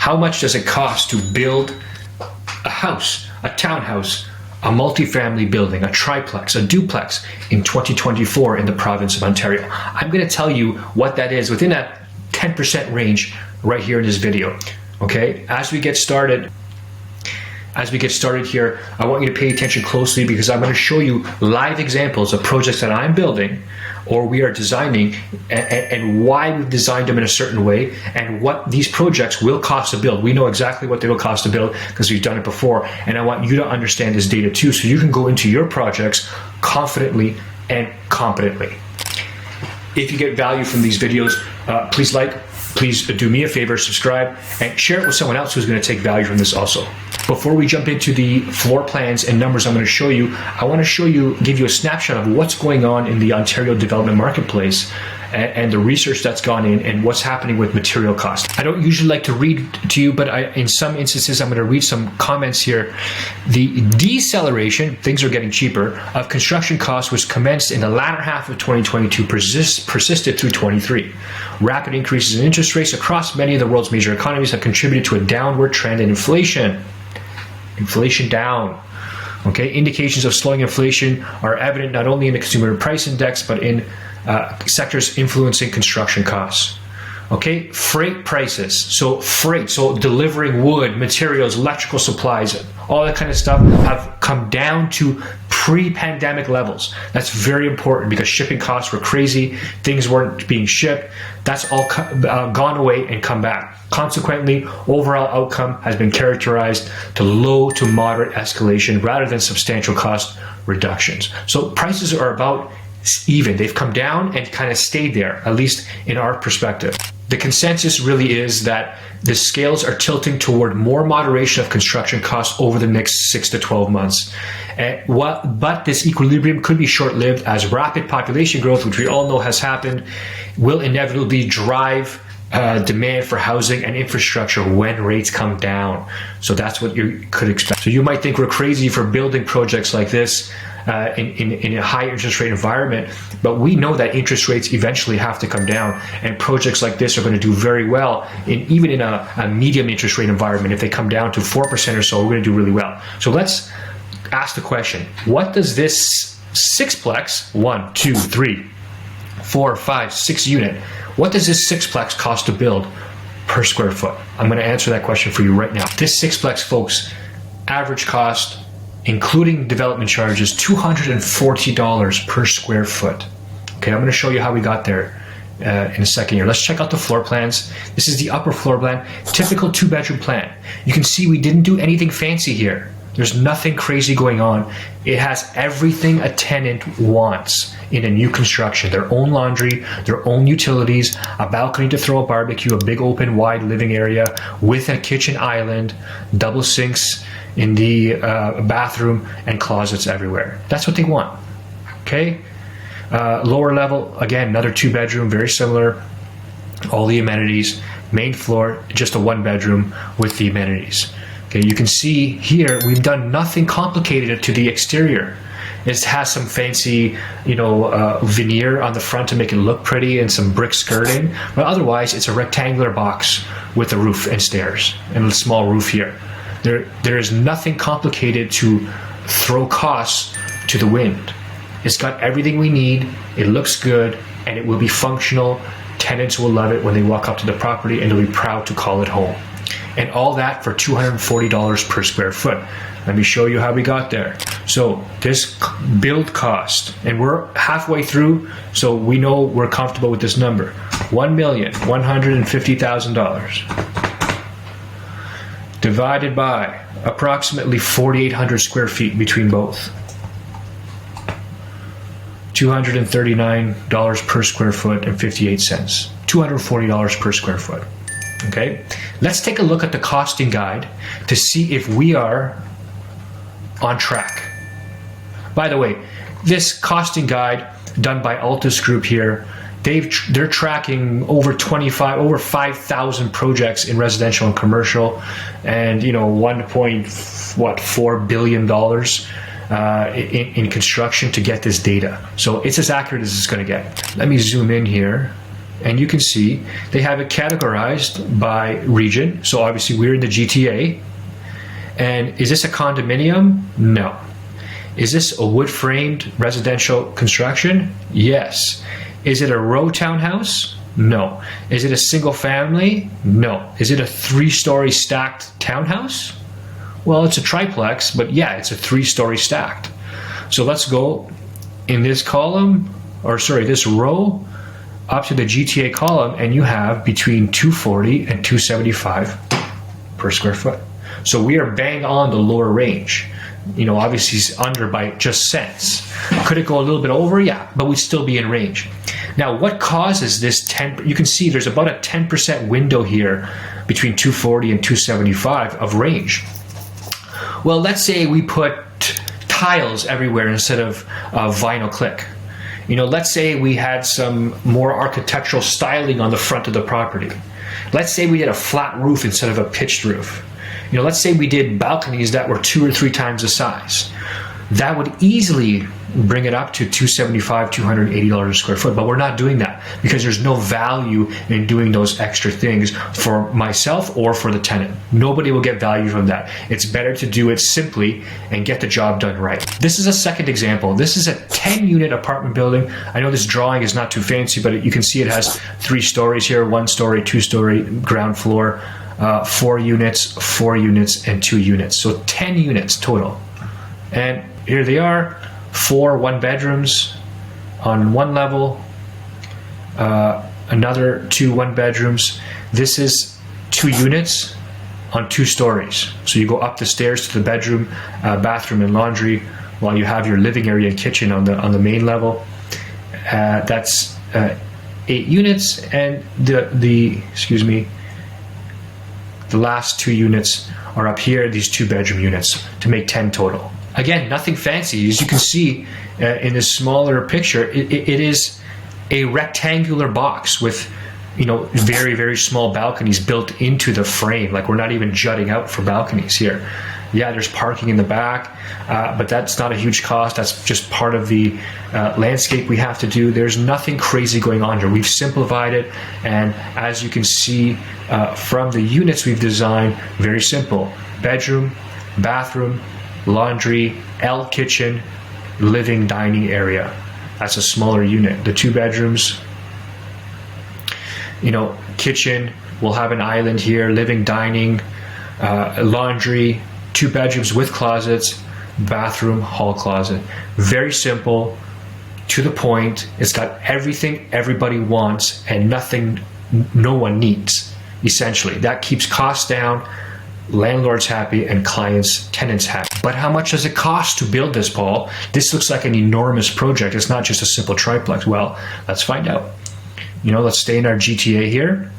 How much does it cost to build a house, a townhouse, a multifamily building, a triplex, a duplex in 2024 in the province of Ontario? I'm going to tell you what that is within a 10% range right here in this video. Okay, as we get started here, I want you to pay attention closely, because I'm going to show you live examples of projects that I'm building or we are designing, and why we've designed them in a certain way, and what these projects will cost to build. We know exactly what they will cost to build because we've done it before, and I want you to understand this data too, so you can go into your projects confidently and competently. If you get value from these videos, please do me a favor, subscribe, and share it with someone else who's going to take value from this also. Before we jump into the floor plans and numbers I'm going to show you, I want to give you a snapshot of what's going on in the Ontario development marketplace and the research that's gone in and what's happening with material costs. I don't usually like to read to you, but in some instances I'm going to read some comments here. The deceleration, things are getting cheaper, of construction costs was commenced in the latter half of 2022, persisted through 23. Rapid increases in interest rates across many of the world's major economies have contributed to a downward trend in inflation. Inflation down. Okay, indications of slowing inflation are evident not only in the consumer price index, but in sectors influencing construction costs. Okay, freight prices. So delivering wood, materials, electrical supplies, all that kind of stuff have come down to pre-pandemic levels. That's very important because shipping costs were crazy. Things weren't being shipped. That's all gone away and come back. Consequently, overall outcome has been characterized to low to moderate escalation rather than substantial cost reductions. So prices are about even. They've come down and kind of stayed there, at least in our perspective. The consensus really is that the scales are tilting toward more moderation of construction costs over the next 6 to 12 months. But this equilibrium could be short-lived, as rapid population growth, which we all know has happened, will inevitably drive demand for housing and infrastructure when rates come down. So that's what you could expect. So you might think we're crazy for building projects like this in a high interest rate environment, but we know that interest rates eventually have to come down, and projects like this are going to do very well even in a medium interest rate environment. If they come down to 4% or so, we're going to do really well. So let's ask the question, what does this Sixplex 1, 2, 3, 4, 5, 6 unit, what does this Sixplex cost to build per square foot? I'm going to answer that question for you right now. This Sixplex, folks, average cost, including development charges, $240 per square foot. Okay, I'm going to show you how we got there in a second here. Let's check out the floor plans. This is the upper floor plan, typical 2-bedroom plan. You can see we didn't do anything fancy here. There's nothing crazy going on. It has everything a tenant wants in a new construction. Their own laundry, their own utilities, a balcony to throw a barbecue, a big open wide living area with a kitchen island, double sinks in the bathroom, and closets everywhere. That's what they want. Okay. Lower level, again, another 2-bedroom, very similar, all the amenities. Main floor, just a 1-bedroom with the amenities. Okay, you can see here we've done nothing complicated to the exterior. It has some fancy, veneer on the front to make it look pretty, and some brick skirting, but otherwise it's a rectangular box with a roof and stairs and a small roof here. There is nothing complicated to throw costs to the wind. It's got everything we need, it looks good, and it will be functional. Tenants will love it when they walk up to the property, and they'll be proud to call it home. And all that for $240 per square foot. Let me show you how we got there. So this build cost, and we're halfway through, so we know we're comfortable with this number. $1,150,000 divided by approximately 4,800 square feet between both. $239 per square foot and 58 cents. $240 per square foot. Okay, let's take a look at the costing guide to see if we are on track. By the way, this costing guide done by Altus Group here, they're tracking over 5,000 projects in residential and commercial, and $1.4 billion in construction to get this data. So it's as accurate as it's going to get. Let me zoom in here and you can see they have it categorized by region. So obviously we're in the GTA. And is this a condominium? No. Is this a wood-framed residential construction? Yes. Is it a row townhouse? No. Is it a single family? No. Is it a 3-story stacked townhouse? Well, it's a triplex, but yeah, it's a 3-story stacked. So let's go in this column, or sorry, this row up to the GTA column, and you have between 240 and 275 per square foot. So we are bang on the lower range. You know, obviously it's under by just cents. Could it go a little bit over? Yeah, but we'd still be in range. Now, what causes this 10? You can see there's about a 10% window here between 240 and 275 of range. Well, let's say we put tiles everywhere instead of vinyl click. You know, let's say we had some more architectural styling on the front of the property. Let's say we did a flat roof instead of a pitched roof. You know, let's say we did balconies that were 2 or 3 times the size. That would easily bring it up to $275, $280 a square foot, but we're not doing that because there's no value in doing those extra things for myself or for the tenant. Nobody will get value from that. It's better to do it simply and get the job done right. This is a second example. This is a 10-unit apartment building. I know this drawing is not too fancy, but you can see it has 3 stories here, 1 story, 2-story, ground floor, 4 units, 4 units, and 2 units. So 10 units total. And here they are, 4 one-bedrooms on one level, another 2 one-bedrooms. This is 2 units on 2 stories. So you go up the stairs to the bedroom, bathroom, and laundry, while you have your living area and kitchen on the main level. That's 8 units, and the last 2 units are up here, these 2-bedroom units, to make 10 total. Again, nothing fancy. As you can see in this smaller picture, it is a rectangular box with, you know, very, very small balconies built into the frame. Like, we're not even jutting out for balconies here. Yeah, there's parking in the back, but that's not a huge cost. That's just part of the landscape we have to do. There's nothing crazy going on here. We've simplified it, and as you can see from the units we've designed, very simple. Bedroom, bathroom, laundry, L kitchen, living dining area. That's a smaller unit. The 2 bedrooms, you know, kitchen, we'll have an island here, living dining, laundry, 2 bedrooms with closets, bathroom, hall closet. Very simple, to the point. It's got everything everybody wants and nothing no one needs, essentially. That keeps costs down, landlords happy, and tenants happy. But how much does it cost to build this, Paul? This looks like an enormous project. It's not just a simple triplex. Well, let's find out. You know, let's stay in our GTA here.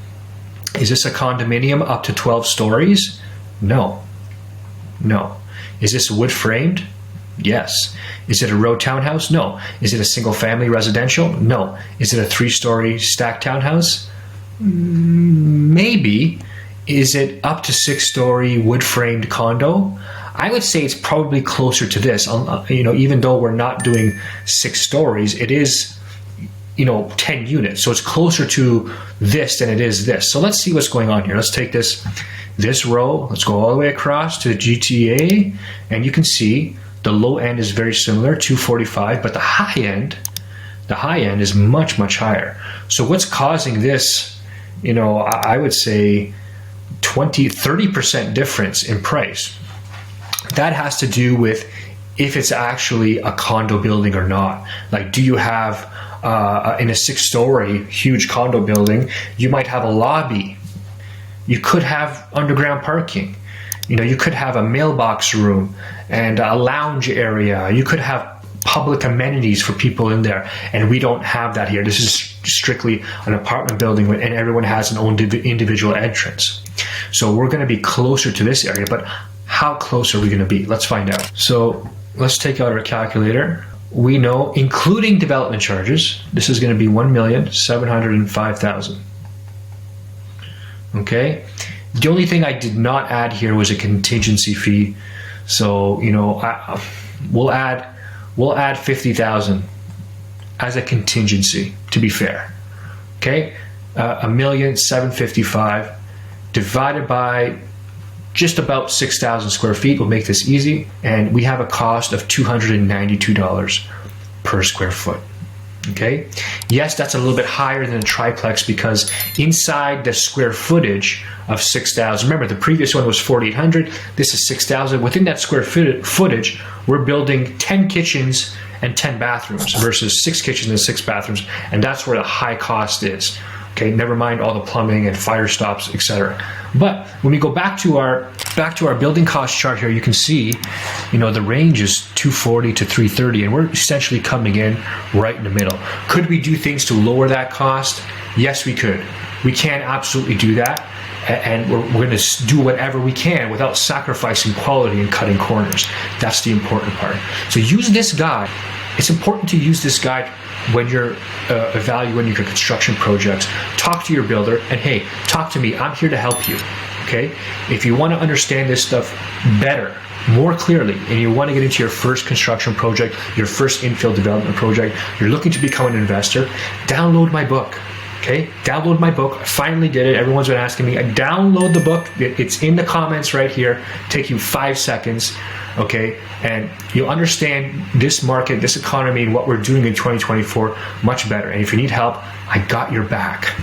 Is this a condominium up to 12 stories? No. No. Is this wood framed? Yes. Is it a row townhouse? No. Is it a single family residential? No. Is it a 3-story stacked townhouse? Maybe. Is it up to 6-story wood framed condo? I would say it's probably closer to this. You know, even though we're not doing 6 stories, it is, you know, 10 units. So it's closer to this than it is this. So let's see what's going on here. Let's take this row. Let's go all the way across to the GTA, and you can see the low end is very similar, 245, but the high end is much, much higher. So what's causing this? You know, I would say 30% difference in price. That has to do with if it's actually a condo building or not. Like, do you have in a 6-story huge condo building, you might have a lobby. You could have underground parking. You know, you could have a mailbox room and a lounge area. You could have public amenities for people in there, and we don't have that here. This is strictly an apartment building, and everyone has an own individual entrance. So we're going to be closer to this area, but how close are we going to be? Let's find out. So let's take out our calculator. We know, including development charges, this is going to be $1,705,000. Okay. The only thing I did not add here was a contingency fee. So, you know, we'll add $50,000 as a contingency, to be fair. Okay. 1,755,000 divided by just about 6,000 square feet will make this easy. And we have a cost of $292 per square foot. Okay. Yes, that's a little bit higher than a triplex because inside the square footage of 6,000, remember the previous one was 4,800. This is 6,000. Within that square footage, we're building 10 kitchens and 10 bathrooms versus 6 kitchens and 6 bathrooms. And that's where the high cost is. Okay, never mind all the plumbing and fire stops, etc. But when we go back to our building cost chart here, you can see, the range is 240 to 330, and we're essentially coming in right in the middle. Could we do things to lower that cost? Yes, we could. We can absolutely do that, and we're going to do whatever we can without sacrificing quality and cutting corners. That's the important part. So use this guide. It's important to use this guide when you're evaluating your construction projects. Talk to your builder, and hey, talk to me. I'm here to help you. Okay? If you want to understand this stuff better, more clearly, and you want to get into your first construction project, your first infill development project, you're looking to become an investor, download my book. Okay, download my book. I finally did it. Everyone's been asking me. I download the book. It's in the comments right here. Take you 5 seconds. Okay, and you'll understand this market, this economy, and what we're doing in 2024 much better. And if you need help, I got your back.